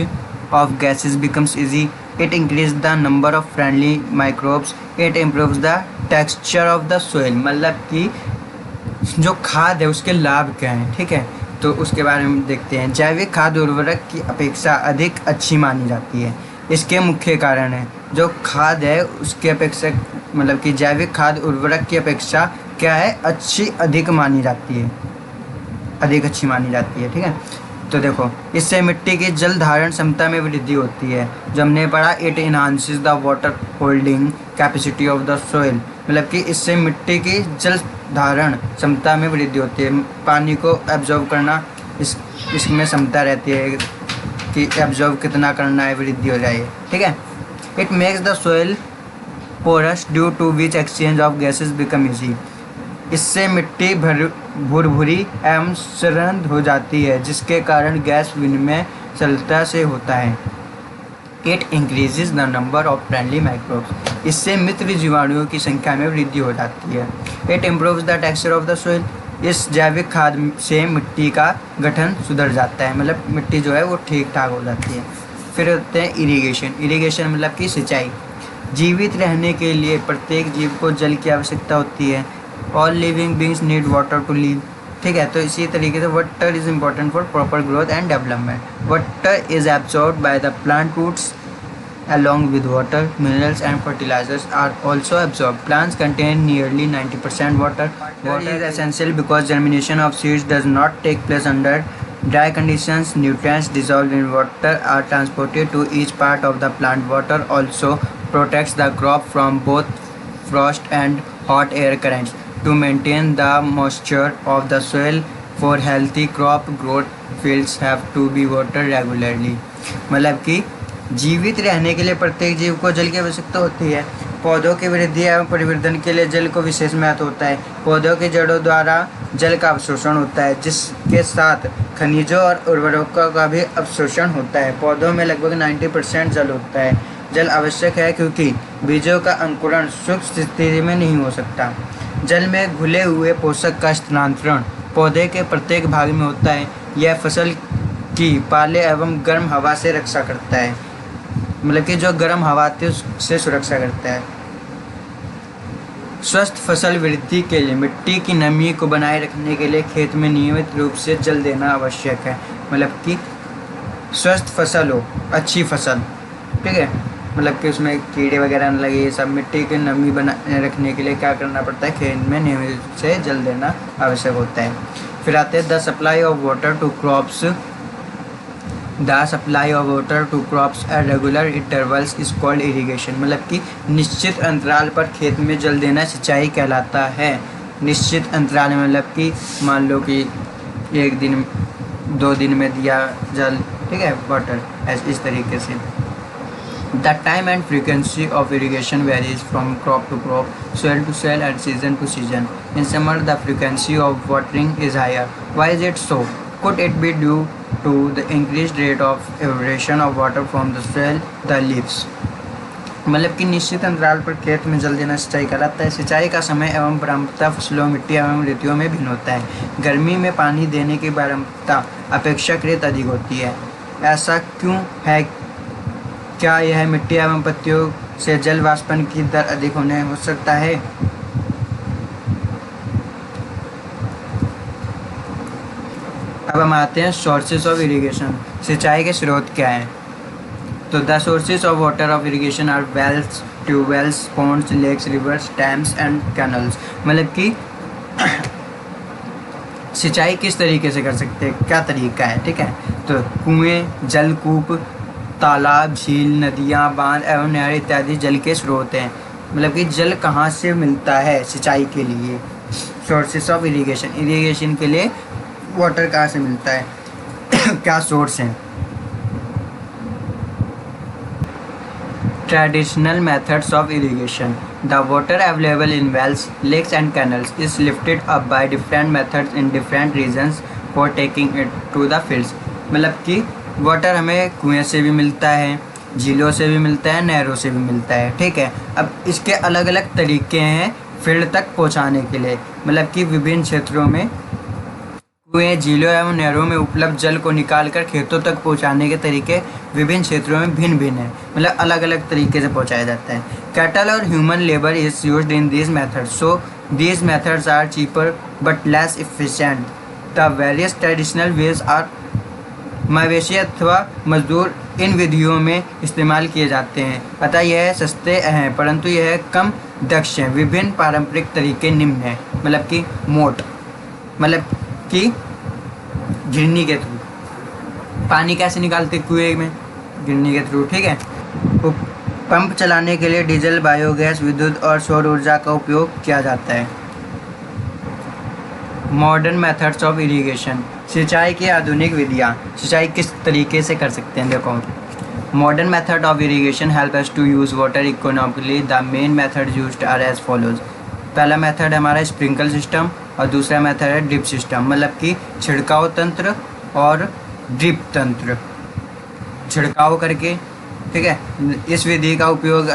of gases becomes easy. It increases the number of friendly microbes. It improves the texture of the soil. मतलब कि जो खाद है उसके लाभ क्या हैं, ठीक है, तो उसके बारे में देखते हैं। जैविक खाद उर्वरक की अपेक्षा अधिक अच्छी मानी जाती है। इसके मुख्य कारण है जो खाद है उसके अपेक्षा, मतलब कि जैविक खाद उर्वरक की अपेक्षा क्या है, अच्छी अधिक मानी जाती है, अधिक अच्छी मानी जाती है। ठीक है, तो देखो इससे मिट्टी की जल धारण क्षमता में वृद्धि होती है, जो हमने पढ़ा it enhances the water holding capacity of the soil, मतलब कि इससे मिट्टी की जल धारण क्षमता में वृद्धि होती है, पानी को एब्जॉर्ब करना इसमें क्षमता रहती है कि एब्जॉर्ब कितना करना है, वृद्धि हो जाए। ठीक है, it makes the soil porous due to which exchange of gases become easy, इससे मिट्टी भुरभुरी एवं सरंध हो जाती है जिसके कारण गैस विनिमय सरलता से होता है। It increases the number of friendly microbes, इससे मित्र जीवाणुओं की संख्या में वृद्धि हो जाती है। It improves the texture of the soil, इस जैविक खाद से मिट्टी का गठन सुधर जाता है, मतलब मिट्टी जो है वो ठीक ठाक हो जाती है। फिर होते हैं इरिगेशन। इरिगेशन मतलब कि सिंचाई। जीवित रहने के लिए प्रत्येक जीव को जल की आवश्यकता होती है। All living beings need water to live. ठीक है, तो इसी तरीके से water is important for proper growth and development. Water is absorbed by the plant roots along with water. Minerals and fertilizers are also absorbed. Plants contain nearly 90% water. Water is essential because germination of seeds does not take place under dry conditions. Nutrients dissolved in water are transported to each part of the plant. Water also protects the crop from both frost and hot air currents. To maintain the moisture of the soil for healthy crop growth, fields have to be watered regularly. मतलब कि जीवित रहने के लिए प्रत्येक जीव को जल की आवश्यकता होती है। पौधों की वृद्धि एवं परिवर्धन के लिए जल को विशेष महत्व होता है। पौधों की जड़ों द्वारा जल का अवशोषण होता है, जिसके साथ खनिजों और उर्वरकों का भी अवशोषण होता है। पौधों में लगभग 90% जल होता है। जल आवश्यक है क्योंकि बीजों का अंकुरण शुष्क स्थिति में नहीं हो सकता। जल में घुले हुए पोषक का स्थानांतरण पौधे के प्रत्येक भाग में होता है। यह फसल की पाले एवं गर्म हवा से रक्षा करता है, मतलब कि जो गर्म हवा आती है उससे सुरक्षा करता है। स्वस्थ फसल वृद्धि के लिए मिट्टी की नमी को बनाए रखने के लिए खेत में नियमित रूप से जल देना आवश्यक है। मतलब कि स्वस्थ फसल हो, अच्छी फसल, ठीक है, मतलब कि उसमें कीड़े वगैरह न लगे, ये सब। मिट्टी की नमी बनाए रखने के लिए क्या करना पड़ता है, खेत में नियमित रूप से जल देना आवश्यक होता है। फिर आते हैं the supply of water to crops. The supply of water to crops at regular intervals is called irrigation. मतलब कि निश्चित अंतराल पर खेत में जल देना सिंचाई कहलाता है। निश्चित अंतराल में मतलब कि मान लो कि 1 दिन 2 दिन में दिया जल, ठीक है, वाटर, इस तरीके से। The time and frequency of irrigation varies from crop to crop, soil to soil, and season to season. In summer, the frequency of watering is higher. Why is it so? Could it be due to the increased rate of evaporation of water from the soil, the leaves? मतलब कि निश्चित अंतराल पर खेत में जल देना सिंचाई कहलाता है। सिंचाई का समय एवं बारंबारता फसलों, मिट्टी एवं ऋतुओं में भिन्न होता है। गर्मी में पानी देने की बारंबारता अपेक्षाकृत अधिक होती है। ऐसा क्यों है? क्या यह मिट्टी एवं पत्तियों से जल वाष्पन की दर अधिक होने हो सकता है? अब हम आते हैं सोर्सेज ऑफ इरिगेशन। सिंचाई के स्रोत क्या हैं? तो the sources of water of irrigation are wells, tubewells, ponds, lakes, rivers, dams and canals. मतलब कि सिंचाई किस तरीके से कर सकते हैं, क्या तरीका है, ठीक है। तो कुएं, जलकूप, तालाब, झील, नदियाँ, बांध एवं नहर इत्यादि जल के स्रोत हैं। मतलब कि जल कहाँ से मिलता है सिंचाई के लिए? सोर्सेस ऑफ इरिगेशन, इरिगेशन के लिए वाटर कहाँ से मिलता है, क्या सोर्स हैं? Traditional methods of irrigation. The water available in wells, lakes and canals is lifted up by different methods in different regions for taking it to the fields. मतलब कि वाटर हमें कुएं से भी मिलता है, झीलों से भी मिलता है, नहरों से भी मिलता है, ठीक है। अब इसके अलग अलग तरीके हैं फील्ड तक पहुंचाने के लिए। मतलब कि विभिन्न क्षेत्रों में कुएं, झीलों एवं नहरों में उपलब्ध जल को निकालकर खेतों तक पहुंचाने के तरीके विभिन्न क्षेत्रों में भिन्न भिन्न हैं। मतलब अलग अलग तरीके से पहुंचाया जाता है। कैटल और human labour is used in these methods, so these methods are cheaper but less efficient. The various traditional ways are, मवेशी अथवा मजदूर इन विधियों में इस्तेमाल किए जाते हैं, अतः यह सस्ते हैं परंतु यह कम दक्ष हैं। विभिन्न पारंपरिक तरीके निम्न हैं। मतलब कि मोट, मतलब कि गिरनी के थ्रू पानी कैसे निकालते कुएं में, गिरनी के थ्रू, ठीक है। पंप चलाने के लिए डीजल, बायोगैस, विद्युत और सौर ऊर्जा का उपयोग किया जाता है। मॉडर्न मेथड्स ऑफ इरिगेशन, सिंचाई की आधुनिक विधियाँ। सिंचाई किस तरीके से कर सकते हैं, देखो। Modern method of irrigation help us to use water economically. The main method used are as follows. पहला मेथड हमारा स्प्रिंकल सिस्टम और दूसरा मेथड है ड्रिप सिस्टम। मतलब कि छिड़काव तंत्र और ड्रिप तंत्र, छिड़काव करके, ठीक है। इस विधि का उपयोग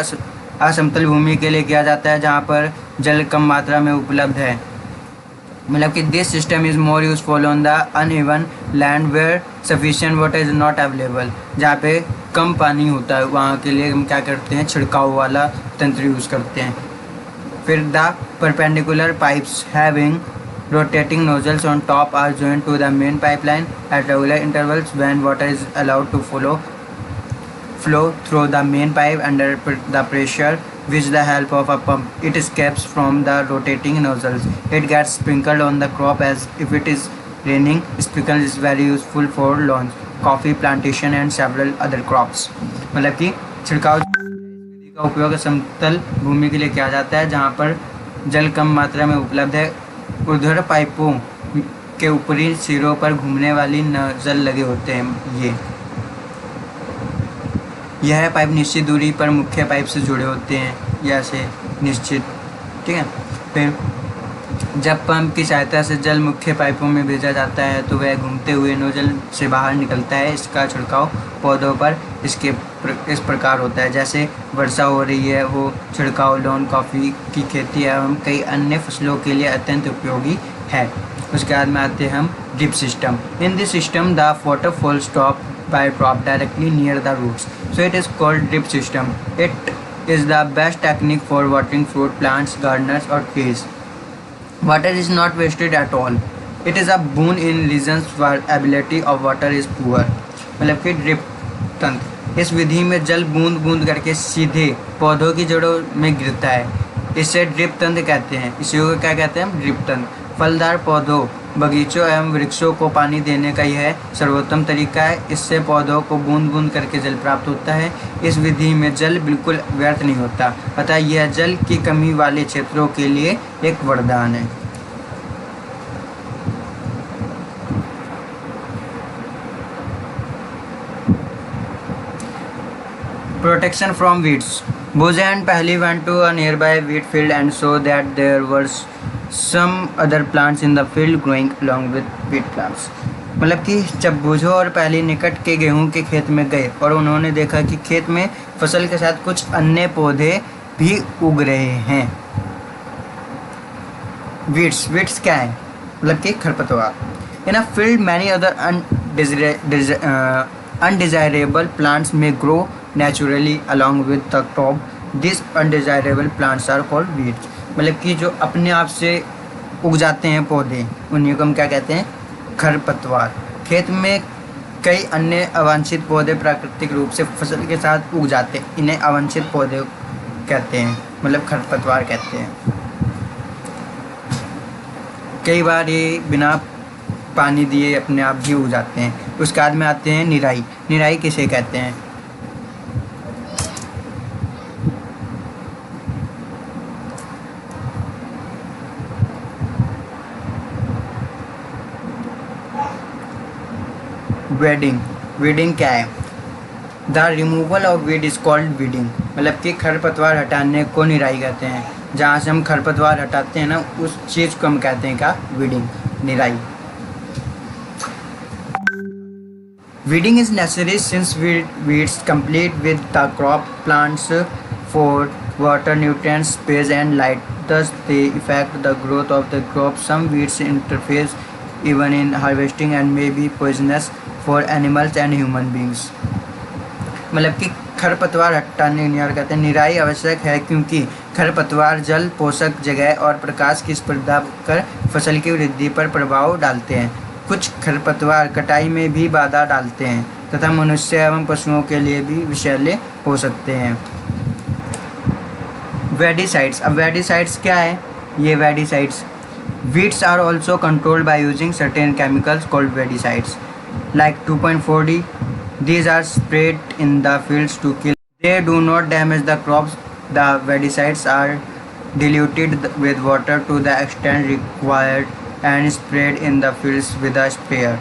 असमतल भूमि के लिए किया जाता है जहाँ पर जल कम मात्रा में उपलब्ध है। मतलब कि this system is more useful on the uneven land where sufficient water is not available. जहाँ पे कम पानी होता है वहाँ के लिए हम क्या करते हैं, छिड़काव वाला तंत्र यूज़ करते हैं। फिर the perpendicular pipes having rotating nozzles on top are joined to the main pipeline at regular intervals. When water is allowed to flow through the main pipe under the pressure with the help of a pump, it escapes from the rotating nozzles. It gets sprinkled on the crop as if it is raining. Sprinkle is very useful for lawns, coffee plantation and several other crops. मतलब कि छिड़काव का उपयोग समतल भूमि के लिए किया जाता है जहाँ पर जल कम मात्रा में उपलब्ध है। ऊर्ध्वाधर पाइपों के ऊपरी सिरों पर घूमने वाली नोजल लगे होते हैं। यह पाइप निश्चित दूरी पर मुख्य पाइप से जुड़े होते हैं। या से निश्चित। ठीक है। फिर जब पंप की सहायता से जल मुख्य पाइपों में भेजा जाता है तो वह घूमते हुए नोजल से बाहर निकलता है। इसका छिड़काव पौधों पर इस प्रकार होता है, जैसे वर्षा हो रही है वो छिड़काव लॉन कॉफ़ी की खेती एवं कई अन्य फसलों के लिए अत्यंत उपयोगी है। उसके बाद में आते हैं हम drip system. In this system the water fall stop by drop directly near the roots, so it is called drip system. It is the best technique for watering fruit plants, gardeners or trees. Water is not wasted at all. It is a boon in regions where availability of water is poor. मतलब कि ड्रिप तंत्र, इस विधि में जल बूंद बूंद करके सीधे पौधों की जड़ों में गिरता है, इसे ड्रिप तंत्र कहते हैं। इसी को क्या कहते हैं? ड्रिप तंत्र। फलदार पौधों, बगीचों एवं वृक्षों को पानी देने का यह सर्वोत्तम तरीका है। इससे पौधों को बूंद बूंद करके जल प्राप्त होता है। इस विधि में जल बिल्कुल व्यर्थ नहीं होता, अतः यह जल की कमी वाले क्षेत्रों के लिए एक वरदान है। Protection from weeds. Bose and Pahli went to a nearby wheat field and saw that there were some other plants in the field growing along with wheat plants. मतलब कि जब बोझो और पहली निकट के गेहूं के खेत में गए और उन्होंने देखा कि खेत में फसल के साथ कुछ अन्य पौधे भी उग रहे हैं। वीड्स क्या है? मतलब कि खरपतवार। In a field many other undesirable plants may grow naturally along with the crop. These undesirable plants are called weeds. मतलब कि जो अपने आप से उग जाते हैं पौधे, उन्हीं को हम क्या कहते हैं? खरपतवार। खेत में कई अन्य अवांछित पौधे प्राकृतिक रूप से फसल के साथ उग जाते हैं, इन्हें अवांछित पौधे कहते हैं, मतलब खरपतवार कहते हैं। कई बार ये बिना पानी दिए अपने आप भी उग जाते हैं। उसके बाद में आते हैं निराई। निराई किसे कहते हैं? वीडिंग क्या है? The removal of weed is called weeding. मतलब कि खरपतवार हटाने को निराई कहते हैं। जहाँ से हम खरपतवार हटाते हैं ना, उस चीज़ को हम कहते हैं क्या? वीडिंग, निराई। Weeding is necessary since weeds compete with the crop plants for water, nutrients, space and light. Thus they affect the growth of the crop. Some weeds interfere even in harvesting and may be poisonous for animals and human beings. मतलब कि खरपतवार हटाने कहते हैं निराई आवश्यक है क्योंकि खरपतवार जल, पोषक जगह और प्रकाश की स्पर्धा कर फसल की वृद्धि पर प्रभाव डालते हैं। कुछ खरपतवार कटाई में भी बाधा डालते हैं तथा मनुष्य एवं पशुओं के लिए भी विषैले हो सकते हैं। वेडिसाइड्स। अब वेडिसाइड्स क्या है? ये weedicides, weeds are also controlled by using certain chemicals called weedicides like 2,4-D. These are sprayed in the fields to kill. They do not damage the crops. The weedicides are diluted with water to the extent required and sprayed in the fields with a sprayer.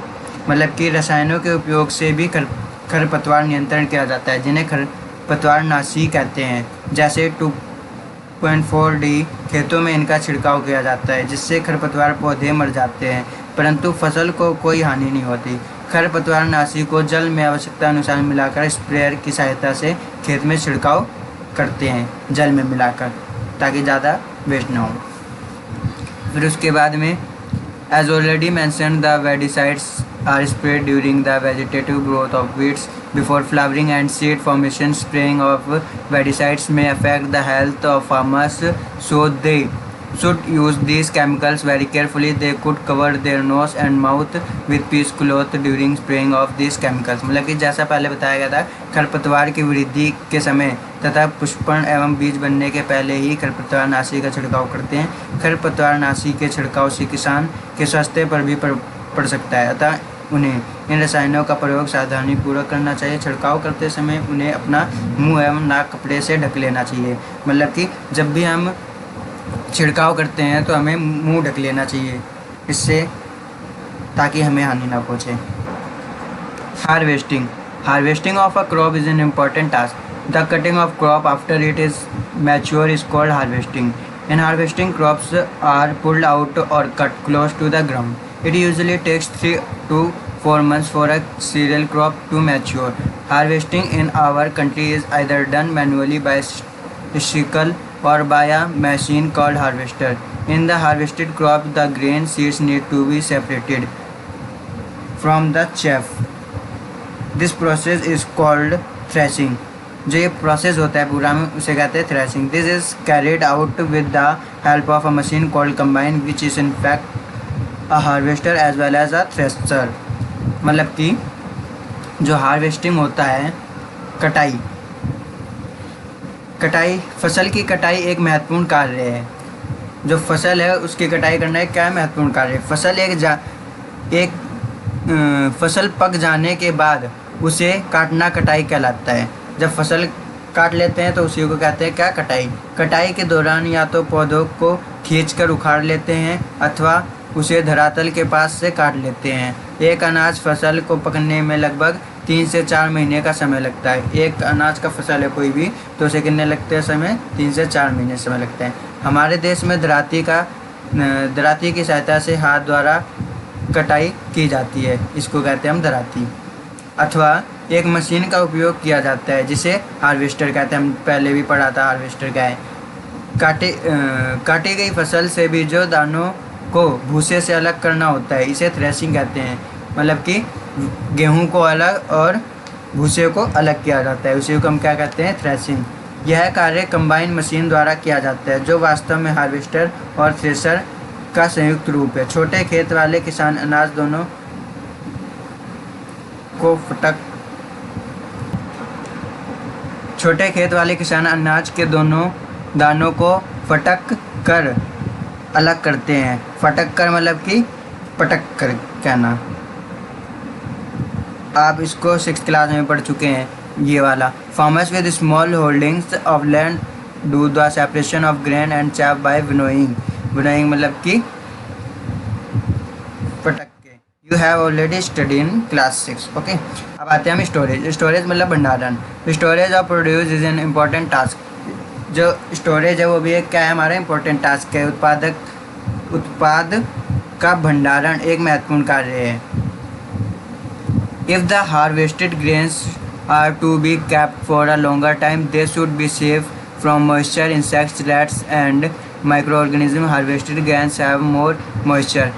मतलब कि रसायनों के उपयोग से भी खरपतवार नियंत्रण किया जाता है, जिन्हें खरपतवार नाशी कहते हैं। जैसे 2.4D खेतों में इनका छिड़काव किया जाता है, जिससे खरपतवार पौधे मर जाते हैं परंतु फसल को कोई हानि नहीं होती। खरपतवार नाशी को जल में आवश्यकता अनुसार मिलाकर स्प्रेयर की सहायता से खेत में छिड़काव करते हैं, जल में मिलाकर, ताकि ज़्यादा वेस्ट ना हो। फिर उसके बाद में as already mentioned the weedicides are sprayed during the vegetative growth of weeds before flowering and seed formation. Spraying of weedicides may affect the health of farmers, so they should use these chemicals very carefully. They could cover their nose and mouth with piece cloth during spraying of these chemicals. मतलब कि जैसा पहले बताया गया था, खरपतवार की वृद्धि के समय तथा पुष्पन एवं बीज बनने के पहले ही खरपतवार नाशी का छिड़काव करते हैं। खरपतवार नाशी के छिड़काव से किसान के स्वास्थ्य पर भी पड़ सकता है, अतः उन्हें इन रसायनों का प्रयोग सावधानीपूर्वक करना चाहिए। छिड़काव करते समय उन्हें अपना मुंह एवं नाक कपड़े से ढक लेना चाहिए। मतलब कि जब भी हम छिड़काव करते हैं तो हमें मुंह ढक लेना चाहिए, इससे ताकि हमें हानि ना पहुँचे। Harvesting of a crop is an important task The cutting of crop after it is mature is called harvesting. In harvesting, crops are pulled out or cut close to the ground. It usually takes 3 to 4 months for a cereal crop to mature. Harvesting in our country is either done manually by sickle or by a machine called harvester. In the harvested crop, the grain seeds need to be separated from the chaff. This process is called threshing. जो ये प्रोसेस होता है पूरा में उसे कहते हैं threshing. This is carried out with the help of a machine called combine which is in fact a harvester as well as a thresher. मतलब कि जो हार्वेस्टिंग होता है, कटाई फसल की कटाई एक महत्वपूर्ण कार्य है. जो फसल है उसकी कटाई करना एक क्या है महत्वपूर्ण कार्य है. फसल पक जाने के बाद उसे काटना कटाई कहलाता है. जब फसल काट लेते हैं तो उसी को कहते हैं क्या, कटाई. कटाई के दौरान या तो पौधों को खींचकर उखाड़ लेते हैं अथवा उसे धरातल के पास से काट लेते हैं. एक अनाज फसल को पकने में लगभग 3 से 4 महीने का समय लगता है. एक अनाज का फसल है कोई भी तो उसे कितने लगते हैं समय, 3 से 4 महीने समय लगता है. हमारे देश में दराती की सहायता से हाथ द्वारा कटाई की जाती है. इसको कहते हैं हम दराती. अथवा एक मशीन का उपयोग किया जाता है जिसे हार्वेस्टर कहते हैं. हम पहले भी पढ़ा था हार्वेस्टर क्या है. काटी गई फसल से भी जो दानों को भूसे से अलग करना होता है इसे थ्रेशिंग कहते हैं. मतलब कि गेहूं को अलग और भूसे को अलग किया जाता है, उसी को हम क्या कहते हैं, थ्रेशिंग. यह कार्य कंबाइन मशीन द्वारा किया जाता है जो वास्तव में हार्वेस्टर और थ्रेशर का संयुक्त रूप है. छोटे खेत वाले किसान अनाज दोनों को छोटे खेत वाले किसान अनाज के दोनों दानों को फटक कर अलग करते हैं. फटक कर मतलब कि पटक कर कहना. आप इसको 6th क्लास में पढ़ चुके हैं ये वाला. Farmers with small holdings of land do the separation of grain and चाप बाय विनोइंग. विनोइंग मतलब कि पटक के. You have already study in class 6. Okay, अब आते हैं हम स्टोरेज. स्टोरेज मतलब भंडारण. Storage of produce is an important task. जो स्टोरेज है वो भी एक क्या है, हमारा इम्पोर्टेंट टास्क है. उत्पाद का भंडारण एक महत्वपूर्ण कार्य है. If the harvested grains are to be kept for a longer time they should be safe from moisture, insects, rats and microorganism. Harvested grains have more moisture.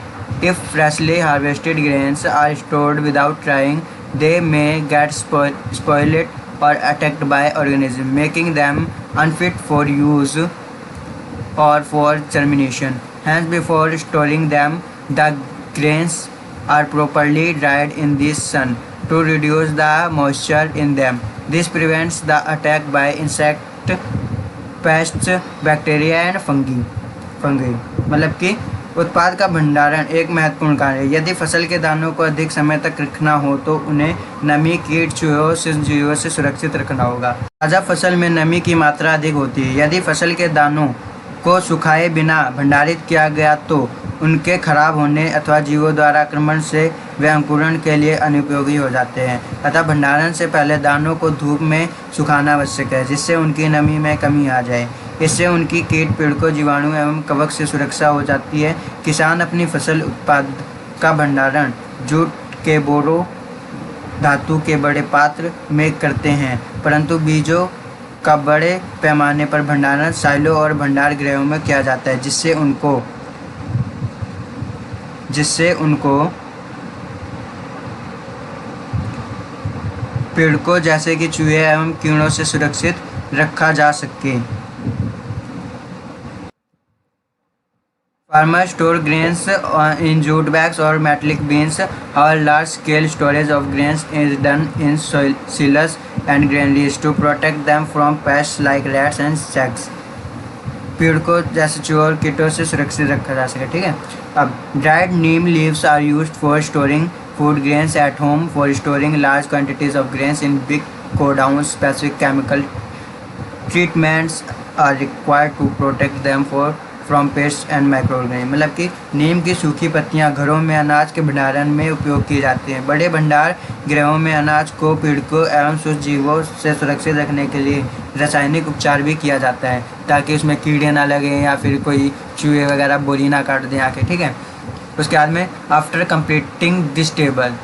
If freshly harvested grains are stored without drying, they may get spoiled or attacked by organisms, making them unfit for use or for germination. Hence, before storing them, the grains are properly dried in the sun to reduce the moisture in them. This prevents the attack by insect, pests, bacteria and fungi. मतलब कि उत्पाद का भंडारण एक महत्वपूर्ण कार्य है. यदि फसल के दानों को अधिक समय तक रखना हो तो उन्हें नमी, कीट, चूहों से जीवों से सुरक्षित रखना होगा. ताज़ा फसल में नमी की मात्रा अधिक होती है. यदि फसल के दानों को सुखाए बिना भंडारित किया गया तो उनके खराब होने अथवा जीवों द्वारा आक्रमण से वे अंकुरण के लिए अनुपयोगी हो जाते हैं. अतः भंडारण से पहले दानों को धूप में सुखाना आवश्यक है जिससे उनकी नमी में कमी आ जाए. इससे उनकी कीट पीड़कों, जीवाणु एवं कवक से सुरक्षा हो जाती है. किसान अपनी फसल उत्पाद का भंडारण जूट के बोरों, धातु के बड़े पात्र में करते हैं, परंतु बीजों का बड़े पैमाने पर भंडारण साइलों और भंडार गृहों में किया जाता है जिससे उनको पीड़कों जैसे कि चूहे एवं कीड़ों से सुरक्षित रखा जा सके. Farmers store grains in jute bags or metallic bins. However, large-scale storage of grains is done in silos and granaries to protect them from pests like rats and insects. पीड़कों जैसे चूहों और कीटों से सुरक्षित रखा जा सके. ठीक है. अब dried neem leaves are used for storing food grains at home. For storing large quantities of grains in big godowns, specific chemical treatments are required to protect them from paste and micro organism. मतलब कि नीम की सूखी पत्तियां घरों में अनाज के भंडारण में उपयोग की जाती हैं। बड़े भंडार गृहों में अनाज को पीड़कों एवं सूक्ष्म जीवों से सुरक्षित रखने के लिए रासायनिक उपचार भी किया जाता है, ताकि उसमें कीड़े ना लगें या फिर कोई चूहे वगैरह बोली ना काट दें आके, ठीक है। उसके बाद में after completing this table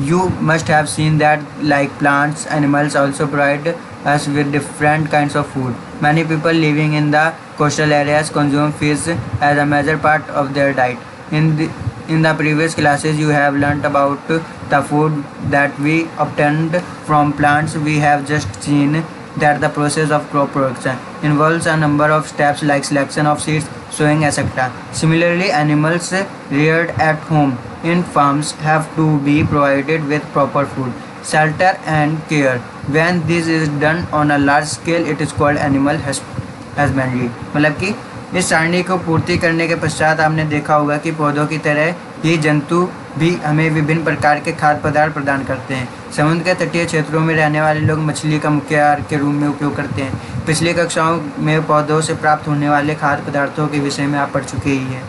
you must have seen that like plants, animals also provide us with different kinds of food. Many people living in the coastal areas consume fish as a major part of their diet. In the previous classes you have learnt about the food that we obtained from plants. We have just seen that the process of crop production involves a number of steps like selection of seeds, sowing, etc. Similarly, animals reared at home in farms have to be provided with proper food, shelter and care. When this is done on a large scale, it is called animal husbandry. मतलब कि इस सारणी को पूर्ति करने के पश्चात आपने देखा होगा कि पौधों की तरह ही जंतु भी हमें विभिन्न प्रकार के खाद्य पदार्थ प्रदान करते हैं। समुद्र के तटीय क्षेत्रों में रहने वाले लोग मछली का मुख्य आहार के रूप में उपयोग करते हैं। पिछली कक्षाओं में पौधों से प्राप्त होने वाले खाद्य पदार्थों के विषय में आप पढ़ चुके ही हैं।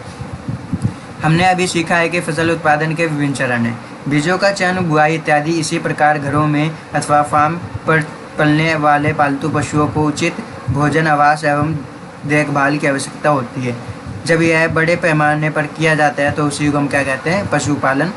हमने अभी सीखा है कि फसल उत्पादन के विभिन्न चरण हैं। बीजों का चयन, बुआई इत्यादि। इसी प्रकार घरों में अथवा फार्म पर पलने वाले पालतू पशुओं को उचित भोजन, आवास एवं देखभाल की आवश्यकता होती है। जब यह बड़े पैमाने पर किया जाता है तो उसी को हम क्या कहते हैं? पशुपालन